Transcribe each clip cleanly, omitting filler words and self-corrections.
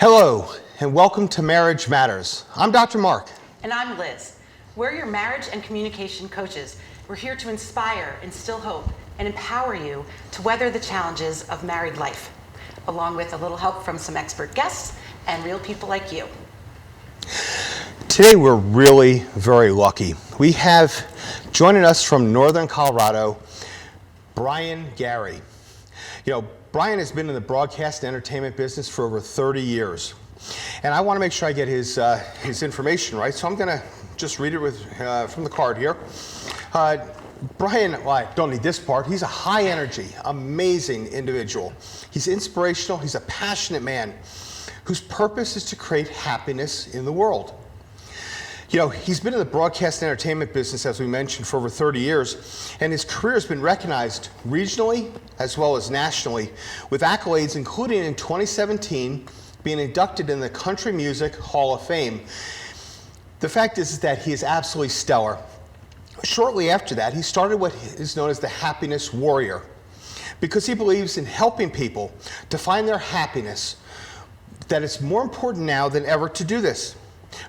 Hello, and welcome to Marriage Matters. I'm Dr. Mark. And I'm Liz. We're your marriage and communication coaches. We're here to inspire, instill hope, and empower you to weather the challenges of married life, along with a little help from some expert guests and real people like you. Today we're really very lucky. We have joining us from Northern Colorado, Brian Gary. You know, Brian has been in the broadcast and entertainment business for over 30 years. And I want to make sure I get his information right, so I'm going to just read it from the card here. Brian, well, I don't need this part. He's a high energy, amazing individual. He's inspirational. He's a passionate man whose purpose is to create happiness in the world. You know, he's been in the broadcast and entertainment business, as we mentioned, for over 30 years, and his career has been recognized regionally as well as nationally with accolades, including in 2017 being inducted in the Country Music Hall of Fame. The fact is that he is absolutely stellar. Shortly after that, he started what is known as the Happiness Warrior, because he believes in helping people to find their happiness, that it's more important now than ever to do this.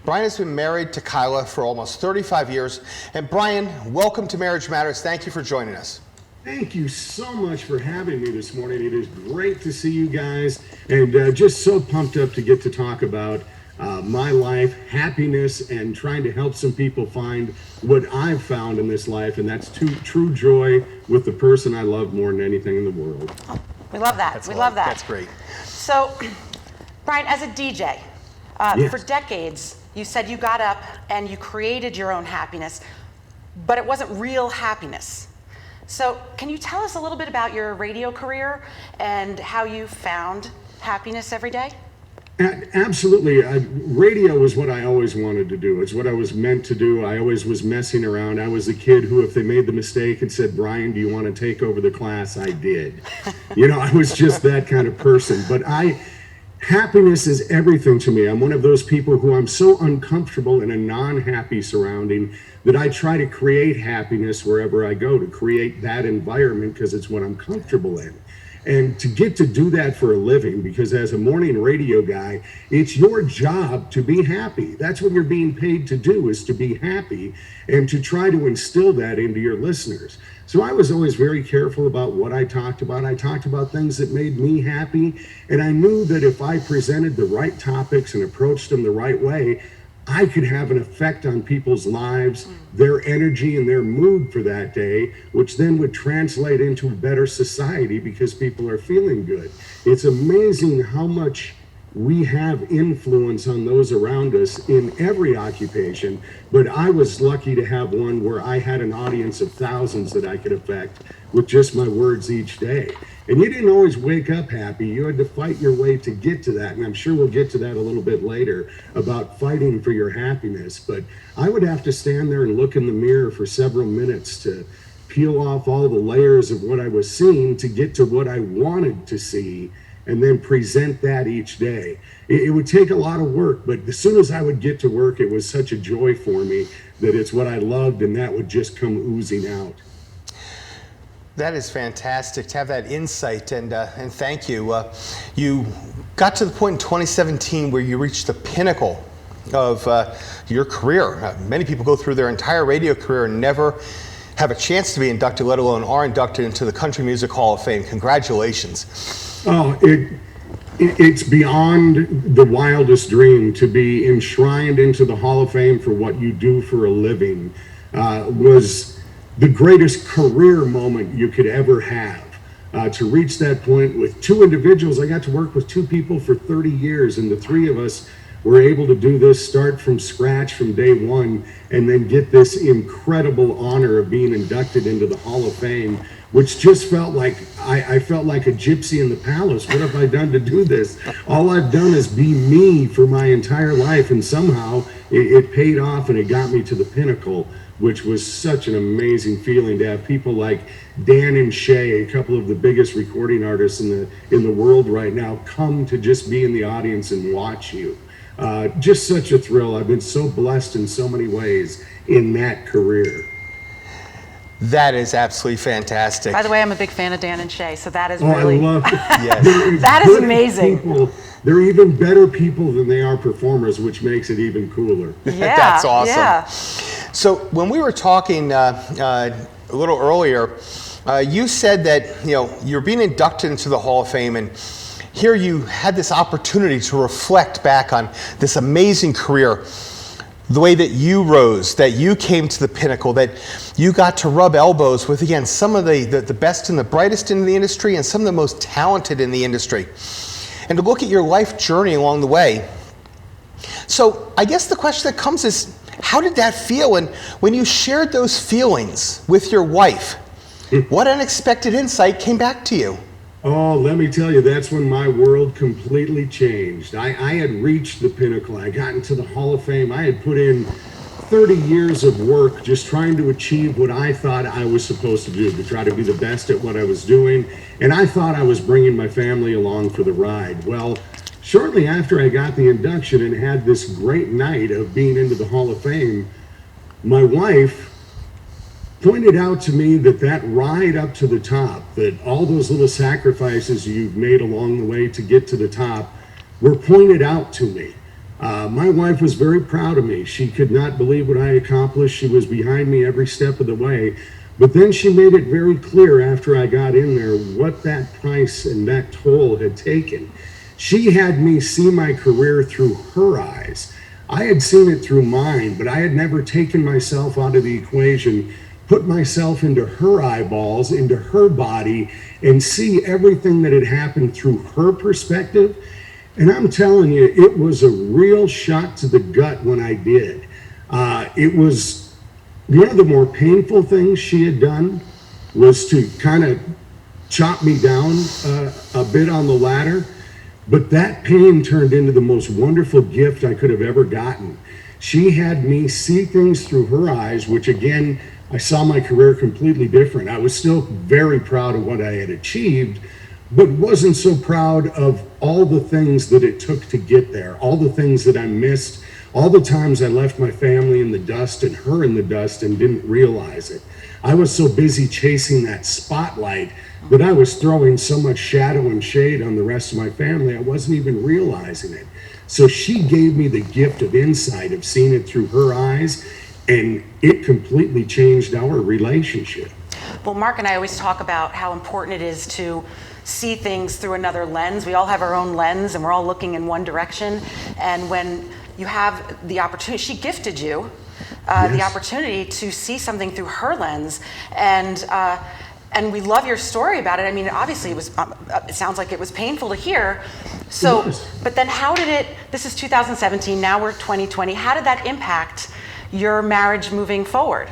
Brian has been married to Kyla for almost 35 years. And Brian, welcome to Marriage Matters. Thank you for joining us. Thank you so much for having me this morning. It is great to see you guys, and just so pumped up to get to talk about my life, happiness, and trying to help some people find what I've found in this life, and that's true joy with the person I love more than anything in the world. Oh, we love that. Love that. That's great. So, Brian, as a DJ, Yes. for decades, you said you got up and you created your own happiness, but it wasn't real happiness. So can you tell us a little bit about your radio career and how you found happiness every day? Absolutely. Radio is what I always wanted to do. It's what I was meant to do. I always was messing around. I was a kid who, if they made the mistake and said, "Brian, do you want to take over the class?" I did. You know, I was just that kind of person. But happiness is everything to me. I'm one of those people who I'm so uncomfortable in a non-happy surrounding that I try to create happiness wherever I go, to create that environment because it's what I'm comfortable in. And to get to do that for a living, because as a morning radio guy, it's your job to be happy. That's what you're being paid to do, is to be happy and to try to instill that into your listeners. So I was always very careful about what I talked about. I talked about things that made me happy, and I knew that if I presented the right topics and approached them the right way, I could have an effect on people's lives, their energy and their mood for that day, which then would translate into a better society because people are feeling good. It's amazing how much we have influence on those around us in every occupation, but I was lucky to have one where I had an audience of thousands that I could affect with just my words each day. And you didn't always wake up happy. You had to fight your way to get to that. And I'm sure we'll get to that a little bit later about fighting for your happiness. But I would have to stand there and look in the mirror for several minutes to peel off all the layers of what I was seeing to get to what I wanted to see, and then present that each day. It would take a lot of work, but as soon as I would get to work, it was such a joy for me that it's what I loved, and that would just come oozing out. That is fantastic to have that insight, and thank you. You got to the point in 2017 where you reached the pinnacle of your career. Many people go through their entire radio career and never have a chance to be inducted, let alone are inducted into the Country Music Hall of Fame. Congratulations. Oh, it's beyond the wildest dream to be enshrined into the Hall of Fame for what you do for a living. Was the greatest career moment you could ever have. To reach that point with two individuals, I got to work with two people for 30 years, and the three of us were able to do this, start from scratch from day one, and then get this incredible honor of being inducted into the Hall of Fame, which just felt like, I felt like a gypsy in the palace. What have I done to do this? All I've done is be me for my entire life, and somehow it paid off and it got me to the pinnacle, which was such an amazing feeling to have people like Dan and Shay, a couple of the biggest recording artists in the world right now, come to just be in the audience and watch you. Just such a thrill. I've been so blessed in so many ways in that career. That is absolutely fantastic. By the way, I'm a big fan of Dan and Shay, so that is I love it. Yes. That is amazing. People they're even better people than they are performers, which makes it even cooler. Yeah, That's awesome. Yeah. So when we were talking a little earlier, you said that you're being inducted into the Hall of Fame, and here you had this opportunity to reflect back on this amazing career, the way that you rose, that you came to the pinnacle, that you got to rub elbows with, again, some of the best and the brightest in the industry and some of the most talented in the industry, and to look at your life journey along the way. So I guess the question that comes is, how did that feel? And when you shared those feelings with your wife, what unexpected insight came back to you? Oh, let me tell you, that's when my world completely changed. I had reached the pinnacle. I got into the Hall of Fame. I had put in 30 years of work just trying to achieve what I thought I was supposed to do, to try to be the best at what I was doing. And I thought I was bringing my family along for the ride. Well, shortly after I got the induction and had this great night of being into the Hall of Fame, my wife pointed out to me that ride up to the top, that all those little sacrifices you've made along the way to get to the top were pointed out to me. My wife was very proud of me. She could not believe what I accomplished. She was behind me every step of the way. But then she made it very clear after I got in there what that price and that toll had taken. She had me see my career through her eyes. I had seen it through mine, but I had never taken myself out of the equation, put myself into her eyeballs, into her body, and see everything that had happened through her perspective. And I'm telling you, it was a real shot to the gut when I did. It was one of the more painful things she had done was to kind of chop me down a bit on the ladder. But that pain turned into the most wonderful gift I could have ever gotten. She had me see things through her eyes, which again, I saw my career completely different. I was still very proud of what I had achieved, but wasn't so proud of all the things that it took to get there, all the things that I missed, all the times I left my family in the dust and her in the dust and didn't realize it. I was so busy chasing that spotlight that I was throwing so much shadow and shade on the rest of my family, I wasn't even realizing it. So she gave me the gift of insight of seeing it through her eyes, and it completely changed our relationship. Well, Mark and I always talk about how important it is to see things through another lens. We all have our own lens and we're all looking in one direction. And when you have the opportunity, she gifted you the opportunity to see something through her lens. And we love your story about it. I mean, obviously it sounds like it was painful to hear. So, but then how did it, this is 2017, now we're 2020, how did that impact your marriage moving forward?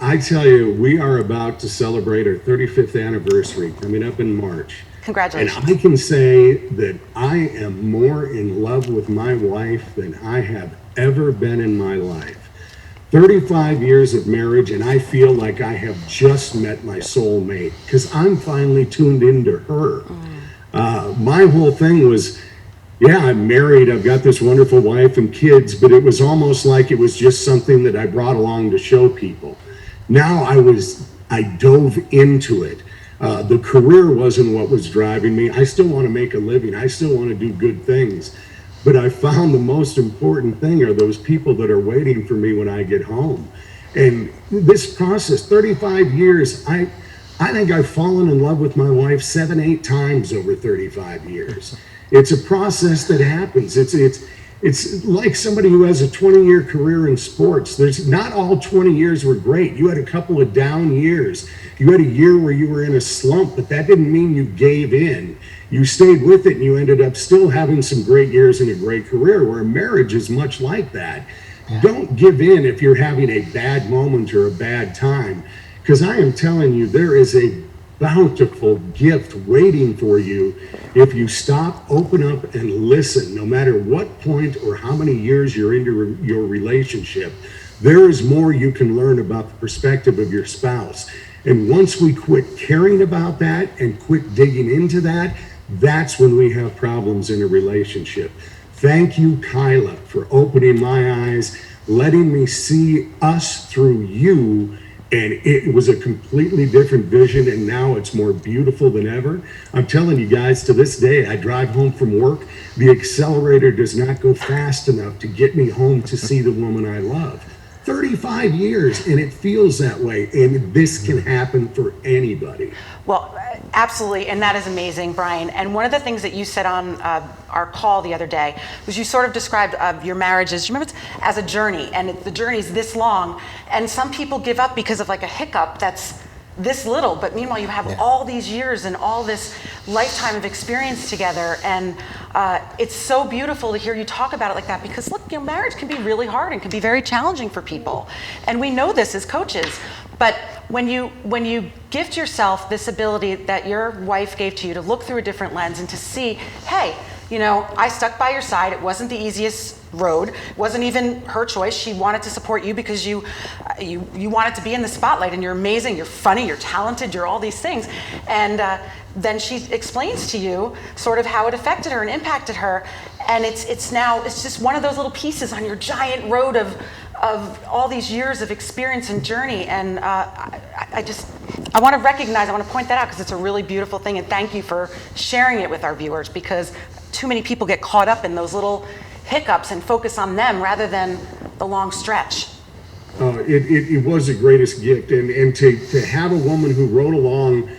I tell you, we are about to celebrate our 35th anniversary coming up in March. Congratulations. And I can say that I am more in love with my wife than I have ever been in my life. 35 years of marriage, and I feel like I have just met my soulmate because I'm finally tuned into her. My whole thing was, yeah, I'm married, I've got this wonderful wife and kids, but it was almost like it was just something that I brought along to show people. Now I dove into it. The career wasn't what was driving me. I still want to make a living. I still want to do good things. But I found the most important thing are those people that are waiting for me when I get home. And this process, 35 years, I think I've fallen in love with my wife 7-8 times over 35 years. It's a process that happens. It's like somebody who has a 20-year career in sports. There's not all 20 years were great. You had a couple of down years. You had a year where you were in a slump, but that didn't mean you gave in. You stayed with it and you ended up still having some great years and a great career, where marriage is much like that. Don't give in if you're having a bad moment or a bad time, because I am telling you, there is a bountiful gift waiting for you if you stop, open up, and listen. No matter what point or how many years you're into your relationship, there is more you can learn about the perspective of your spouse. And once we quit caring about that and quit digging into that, that's when we have problems in a relationship. Thank you, Kyla, for opening my eyes, letting me see us through you, And it was a completely different vision, and now it's more beautiful than ever. I'm telling you guys, to this day, I drive home from work, the accelerator does not go fast enough to get me home to see the woman I love. 35 years, and it feels that way, and this can happen for anybody. Well, absolutely, and that is amazing, Brian. And one of the things that you said on our call the other day was you sort of described your marriage as, you remember, as a journey, and the journey's this long, and some people give up because of like a hiccup that's this little, but meanwhile you have all these years and all this lifetime of experience together, and it's so beautiful to hear you talk about it like that, because look, marriage can be really hard and can be very challenging for people, and we know this as coaches. But when you gift yourself this ability that your wife gave to you to look through a different lens and to see, hey, I stuck by your side. It wasn't the easiest road. It wasn't even her choice. She wanted to support you because you wanted to be in the spotlight, and you're amazing, you're funny, you're talented, you're all these things. And then she explains to you sort of how it affected her and impacted her. And it's just one of those little pieces on your giant road of all these years of experience and journey. And I want to point that out, because it's a really beautiful thing, and thank you for sharing it with our viewers, because too many people get caught up in those little hiccups and focus on them rather than the long stretch. It was the greatest gift, and to have a woman who wrote along,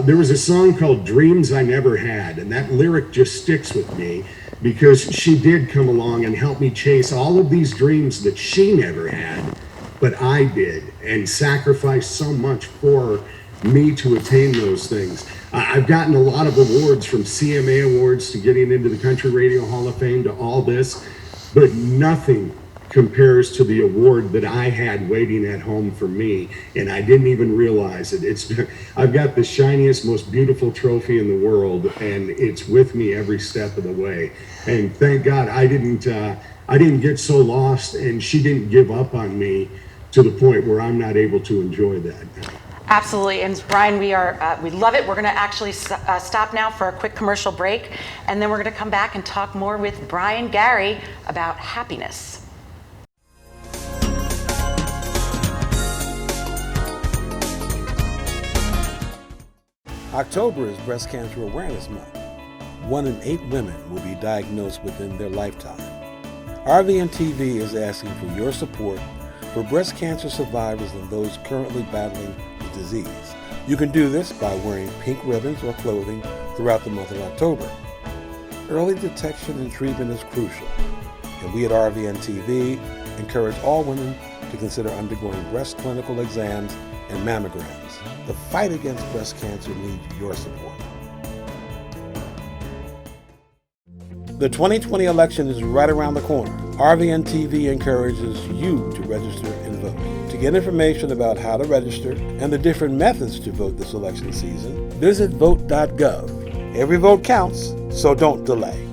there was a song called Dreams I Never Had, and that lyric just sticks with me, because she did come along and help me chase all of these dreams that she never had, but I did, and sacrificed so much for me to attain those things. I've gotten a lot of awards, from CMA awards to getting into the Country Radio Hall of Fame to all this, but nothing compares to the award that I had waiting at home for me, and I didn't even realize it. I've got the shiniest, most beautiful trophy in the world, and it's with me every step of the way. And thank God I didn't get so lost, and she didn't give up on me to the point where I'm not able to enjoy that. Absolutely, and Brian, we love it. We're going to actually stop now for a quick commercial break, and then we're going to come back and talk more with Brian Gary about happiness. October is Breast Cancer Awareness Month. 1 in 8 women will be diagnosed within their lifetime. RVN TV is asking for your support for breast cancer survivors and those currently battling the disease. You can do this by wearing pink ribbons or clothing throughout the month of October. Early detection and treatment is crucial, and we at RVN TV encourage all women to consider undergoing breast clinical exams and mammograms. The fight against breast cancer needs your support. The 2020 election is right around the corner. RVN TV encourages you to register and vote. To get information about how to register and the different methods to vote this election season, visit vote.gov. Every vote counts, so don't delay.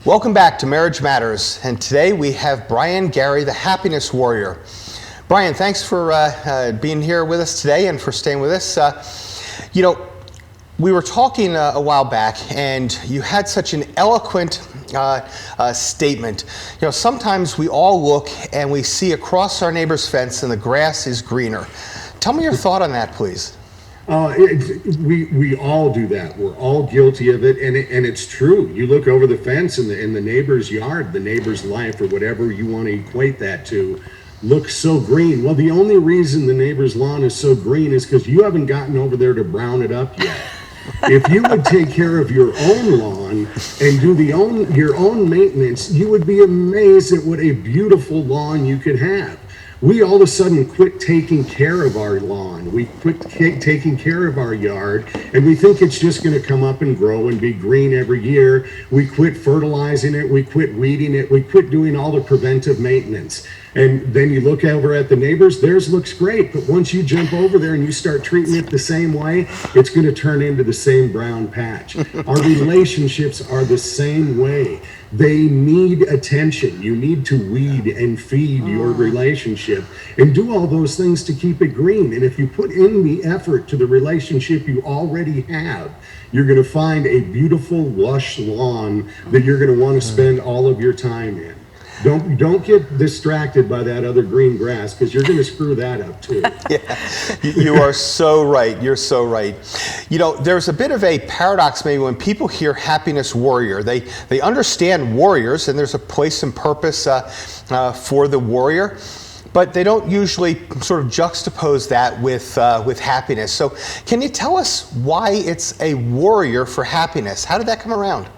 Welcome back to Marriage Matters, and today we have Brian Gary, the Happiness Warrior. Brian, thanks for being here with us today and for staying with us. We were talking a while back, and you had such an eloquent statement. Sometimes we all look and we see across our neighbor's fence and the grass is greener. Tell me your thought on that, please. We all do that. We're all guilty of it, and it's true. You look over the fence in the neighbor's yard, the neighbor's life, or whatever you want to equate that to, looks so green. Well, the only reason the neighbor's lawn is so green is because you haven't gotten over there to brown it up yet. If you would take care of your own lawn and do your own maintenance, you would be amazed at what a beautiful lawn you could have. We all of a sudden quit taking care of our lawn. We quit taking care of our yard, and we think it's just going to come up and grow and be green every year. We quit fertilizing it. We quit weeding it. We quit doing all the preventive maintenance. And then you look over at the neighbors, theirs looks great. But once you jump over there and you start treating it the same way, it's going to turn into the same brown patch. Our relationships are the same way. They need attention. You need to weed and feed your relationship and do all those things to keep it green. And if you put in the effort to the relationship you already have, you're going to find a beautiful, lush lawn that you're going to want to spend all of your time in. Don't get distracted by that other green grass, because you're going to screw that up too. You are so right. You're so right. You know, there's a bit of a paradox maybe when people hear happiness warrior. They understand warriors, and there's a place and purpose for the warrior, but they don't usually sort of juxtapose that with happiness. So can you tell us why it's a warrior for happiness? How did that come around?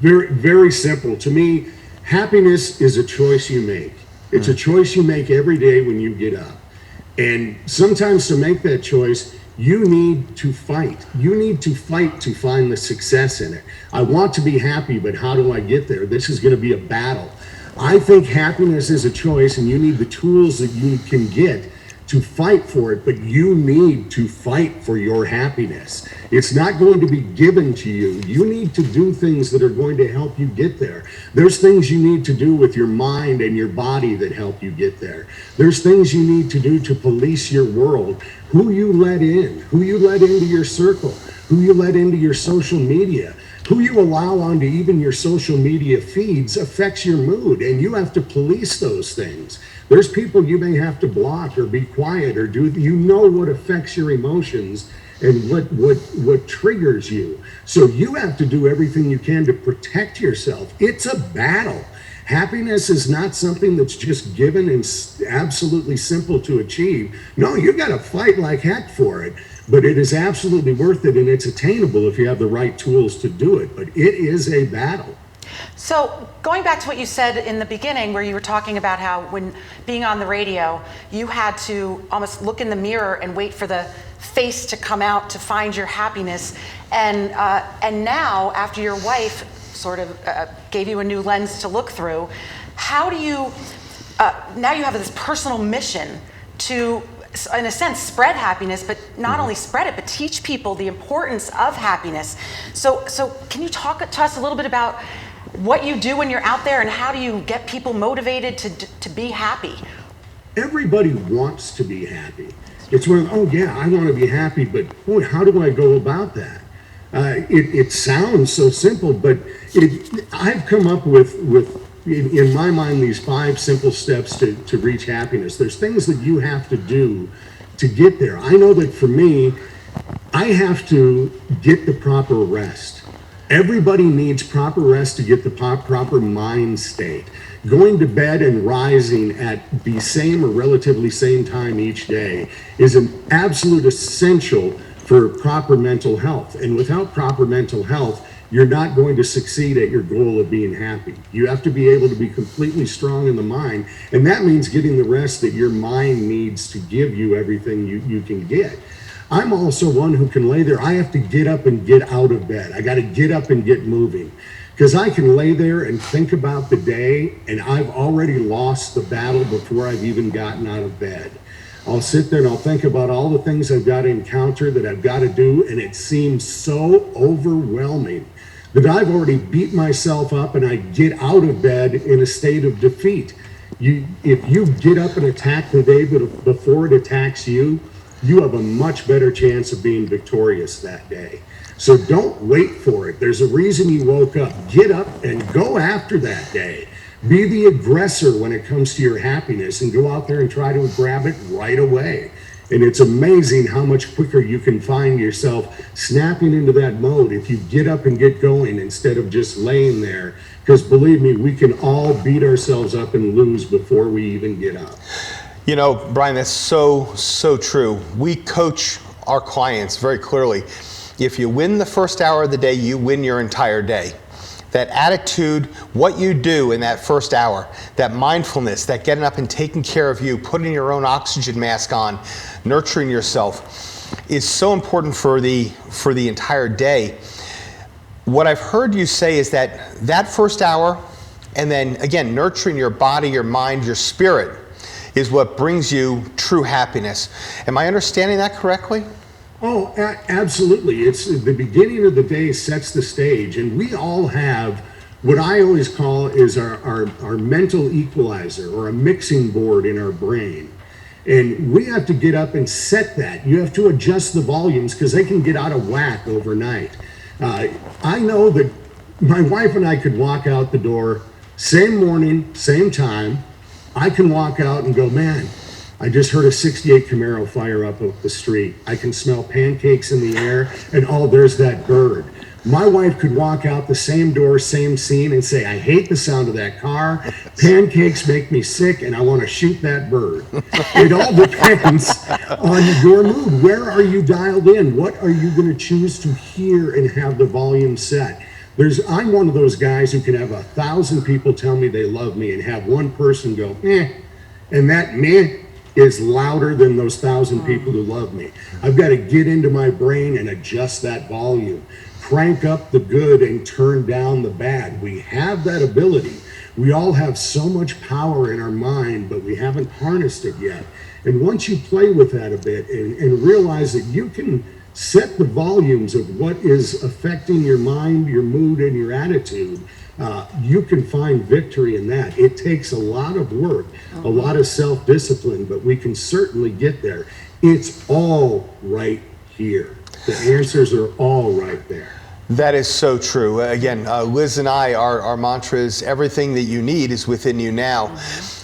Very, very simple. To me, happiness is a choice you make. It's a choice you make every day when you get up. And sometimes to make that choice, you need to fight. You need to fight to find the success in it. I want to be happy, but how do I get there? This is going to be a battle. I think happiness is a choice, and you need the tools that you can get to fight for it, but you need to fight for your happiness. It's not going to be given to you. You need to do things that are going to help you get there. There's things you need to do with your mind and your body that help you get there. There's things you need to do to police your world. Who you let in, who you let into your circle, who you let into your social media, who you allow onto even your social media feeds affects your mood, and you have to police those things. There's people you may have to block or be quiet or do, you know what affects your emotions and what triggers you. So you have to do everything you can to protect yourself. It's a battle. Happiness is not something that's just given and absolutely simple to achieve. No, you got to fight like heck for it. But it is absolutely worth it, and it's attainable if you have the right tools to do it. But it is a battle. So going back to what you said in the beginning, where you were talking about how when being on the radio, you had to almost look in the mirror and wait for the face to come out to find your happiness. And now, after your wife sort of gave you a new lens to look through, how do you, now you have this personal mission to, in a sense, spread happiness, but not only spread it, but teach people the importance of happiness. So can you talk to us a little bit about what you do when you're out there, and how do you get people motivated to be happy? Everybody wants to be happy. It's when, oh yeah, I want to be happy, but boy, how do I go about that? It sounds so simple, but I've come up with in my mind, these 5 simple steps to reach happiness. There's things that you have to do to get there. I know that for me, I have to get the proper rest. Everybody needs proper rest to get the proper mind state. Going to bed and rising at the same or relatively same time each day is an absolute essential for proper mental health. And without proper mental health, you're not going to succeed at your goal of being happy. You have to be able to be completely strong in the mind, and that means getting the rest that your mind needs to give you everything you can get. I'm also one who can lay there. I have to get up and get out of bed. I got to get up and get moving, because I can lay there and think about the day, and I've already lost the battle before I've even gotten out of bed. I'll sit there and I'll think about all the things I've got to encounter, that I've got to do, and it seems so overwhelming that I've already beat myself up, and I get out of bed in a state of defeat. If you get up and attack the day before it attacks you, you have a much better chance of being victorious that day. So don't wait for it. There's a reason you woke up. Get up and go after that day. Be the aggressor when it comes to your happiness, and go out there and try to grab it right away. And it's amazing how much quicker you can find yourself snapping into that mode if you get up and get going instead of just laying there. Because believe me, we can all beat ourselves up and lose before we even get up. You know, Brian, that's so true. We coach our clients very clearly. If you win the first hour of the day, you win your entire day. That attitude, what you do in that first hour, that mindfulness, that getting up and taking care of you, putting your own oxygen mask on, nurturing yourself, is so important for the entire day. What I've heard you say is that first hour, and then again, nurturing your body, your mind, your spirit, is what brings you true happiness. Am I understanding that correctly? Oh, absolutely. It's the beginning of the day sets the stage, and we all have what I always call is our mental equalizer, or a mixing board in our brain. And we have to get up and set that. You have to adjust the volumes because they can get out of whack overnight. I know that my wife and I could walk out the door, same morning, same time. I can walk out and go, man, I just heard a 68 Camaro fire up the street. I can smell pancakes in the air, and oh, there's that bird. My wife could walk out the same door, same scene, and say, I hate the sound of that car. Pancakes make me sick, and I want to shoot that bird. It all depends on your mood. Where are you dialed in? What are you going to choose to hear and have the volume set? I'm one of those guys who can have 1,000 people tell me they love me and have one person go, eh, and that meh is louder than those 1,000 people who love me. I've got to get into my brain and adjust that volume. Crank up the good and turn down the bad. We have that ability. We all have so much power in our mind, but we haven't harnessed it yet. And once you play with that a bit and realize that you can set the volumes of what is affecting your mind, your mood, and your attitude, you can find victory in that. It takes a lot of work, a lot of self-discipline, but we can certainly get there. It's all right here. The answers are all right there. That is so true. Again, Liz and I, our mantra is everything that you need is within you now.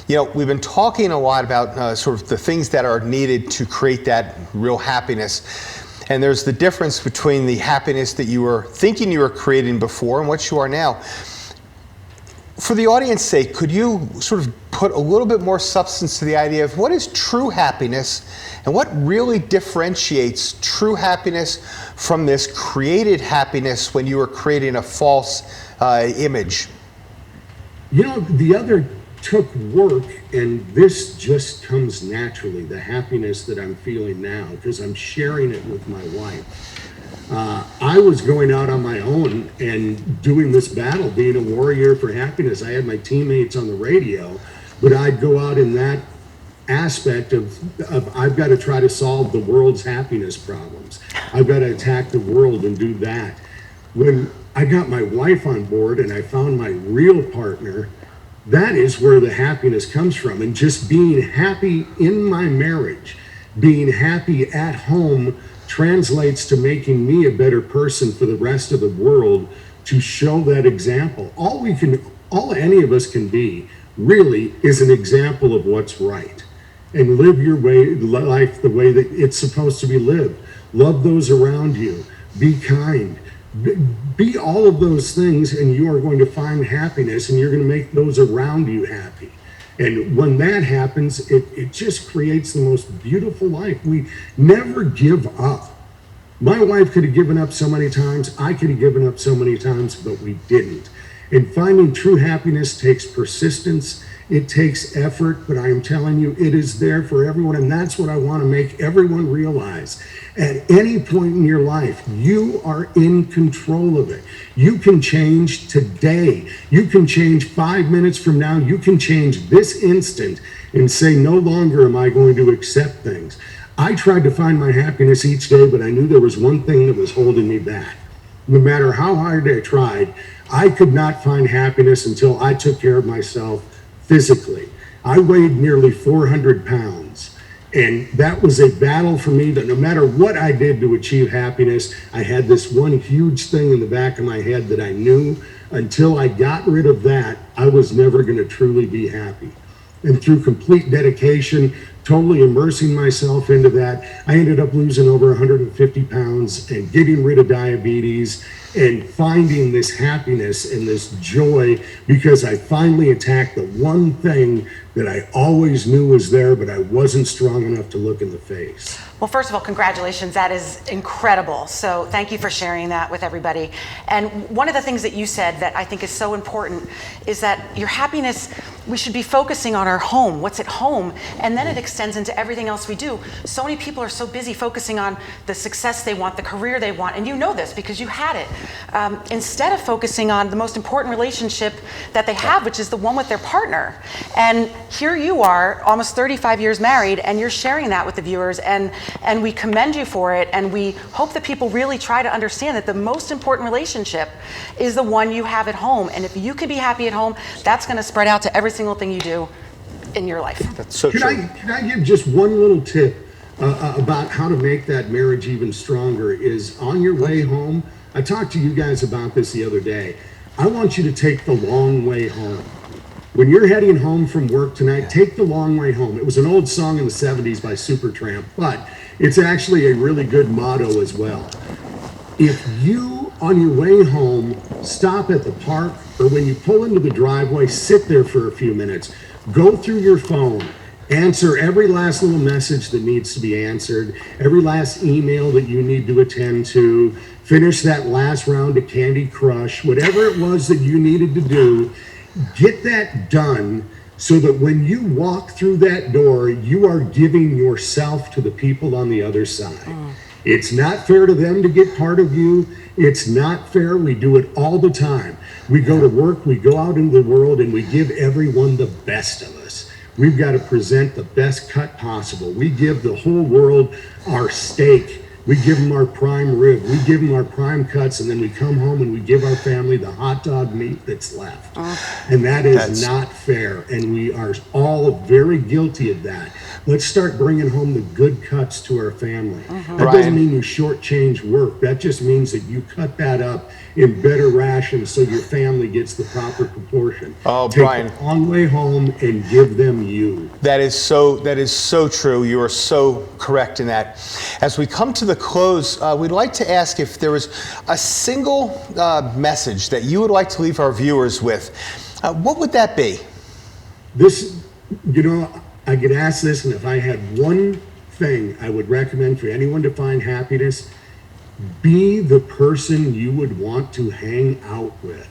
You know, we've been talking a lot about sort of the things that are needed to create that real happiness. And there's the difference between the happiness that you were thinking you were creating before and what you are now. For the audience's sake, could you sort of put a little bit more substance to the idea of what is true happiness and what really differentiates true happiness from this created happiness when you were creating a false image? You know, the other took work, and this just comes naturally, the happiness that I'm feeling now, because I'm sharing it with my wife. I was going out on my own and doing this battle, being a warrior for happiness. I had my teammates on the radio, but I'd go out in that aspect of I've got to try to solve the world's happiness problems. I've got to attack the world and do that. When I got my wife on board and I found my real partner, that is where the happiness comes from. And just being happy in my marriage, being happy at home, translates to making me a better person for the rest of the world, to show that example. All any of us can be really is an example of what's right, and live your life the way that it's supposed to be lived. Love those around you, be kind, be all of those things, and you are going to find happiness, and you're going to make those around you happy. And when that happens, it just creates the most beautiful life. We never give up. My wife could have given up so many times. I could have given up so many times, but we didn't. And finding true happiness takes persistence. It takes effort, but I am telling you, it is there for everyone. And that's what I want to make everyone realize. At any point in your life, you are in control of it. You can change today. You can change 5 minutes from now. You can change this instant and say, no longer am I going to accept things. I tried to find my happiness each day, but I knew there was one thing that was holding me back. No matter how hard I tried, I could not find happiness until I took care of myself physically. I weighed nearly 400 pounds. And that was a battle for me, that no matter what I did to achieve happiness, I had this one huge thing in the back of my head that I knew until I got rid of that, I was never going to truly be happy. And through complete dedication, totally immersing myself into that, I ended up losing over 150 pounds and getting rid of diabetes and finding this happiness and this joy, because I finally attacked the one thing that I always knew was there, but I wasn't strong enough to look in the face. Well, first of all, congratulations. That is incredible. So thank you for sharing that with everybody. And one of the things that you said that I think is so important is that your happiness, we should be focusing on our home, what's at home, and then it extends into everything else we do. So many people are so busy focusing on the success they want, the career they want, and you know this because you had it, instead of focusing on the most important relationship that they have, which is the one with their partner. And here you are, almost 35 years married, and you're sharing that with the viewers, and we commend you for it, and we hope that people really try to understand that the most important relationship is the one you have at home. And if you can be happy at home, that's going to spread out to every single thing you do in your life. That's so Can true. can I give just one little tip about how to make that marriage even stronger? Is on your way home, I talked to you guys about this the other day. I want you to take the long way home. When you're heading home from work tonight, take the long way home. It was an old song in the 70s by Supertramp, but it's actually a really good motto as well. If you, on your way home, stop at the park, or when you pull into the driveway, sit there for a few minutes, go through your phone, answer every last little message that needs to be answered, every last email that you need to attend to, finish that last round of Candy Crush, whatever it was that you needed to do, get that done so that when you walk through that door, you are giving yourself to the people on the other side. It's not fair to them to get part of you. It's not fair. We do it all the time. We go to work, we go out into the world, and we give everyone the best of us. We've got to present the best cut possible. We give the whole world our steak. We give them our prime rib. We give them our prime cuts, and then we come home and we give our family the hot dog meat that's left. And that is not fair, and we are all very guilty of that. Let's start bringing home the good cuts to our family. That doesn't mean you shortchange work. That just means that you cut that up in better rations so your family gets the proper proportion. Oh, Take Brian. the long way home and give them you. That is so true. You are so correct in that. As we come to the close, we'd like to ask if there was a single message that you would like to leave our viewers with. What would that be? This, I get asked this, and if I had one thing I would recommend for anyone to find happiness, be the person you would want to hang out with.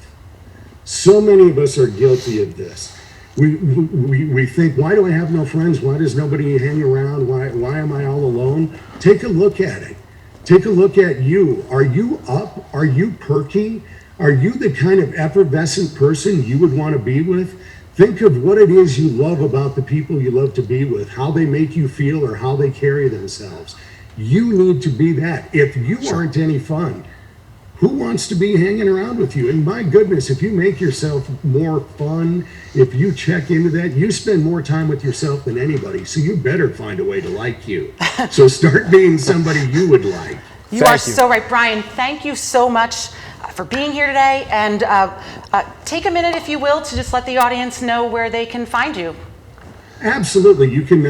So many of us are guilty of this. We think, why do I have no friends? Why does nobody hang around? Why am I all alone? Take a look at it. Take a look at you. Are you up? Are you perky? Are you the kind of effervescent person you would want to be with? Think of what it is you love about the people you love to be with, how they make you feel or how they carry themselves. You need to be that. If you aren't any fun, who wants to be hanging around with you? And my goodness, if you make yourself more fun, if you check into that, you spend more time with yourself than anybody. So you better find a way to like you. So start being somebody you would like. You are so right, Brian. Thank you so much for being here today. And take a minute, if you will, to just let the audience know where they can find you. Absolutely. You can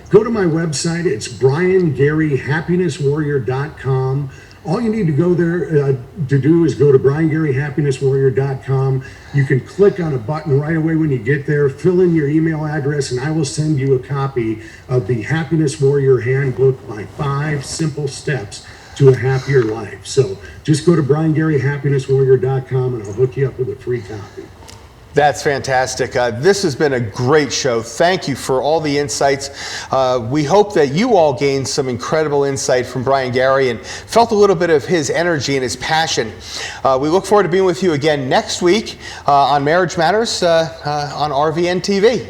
go to my website. It's BrianGaryHappinessWarrior.com. All you need to go there to do is go to BrianGaryHappinessWarrior.com. You can click on a button right away when you get there, fill in your email address, and I will send you a copy of the Happiness Warrior Handbook, my 5 simple steps to a happier life. So just go to BrianGaryHappinessWarrior.com and I'll hook you up with a free copy. That's fantastic. This has been a great show. Thank you for all the insights. We hope that you all gained some incredible insight from Brian Gary and felt a little bit of his energy and his passion. We look forward to being with you again next week on Marriage Matters on RVN TV.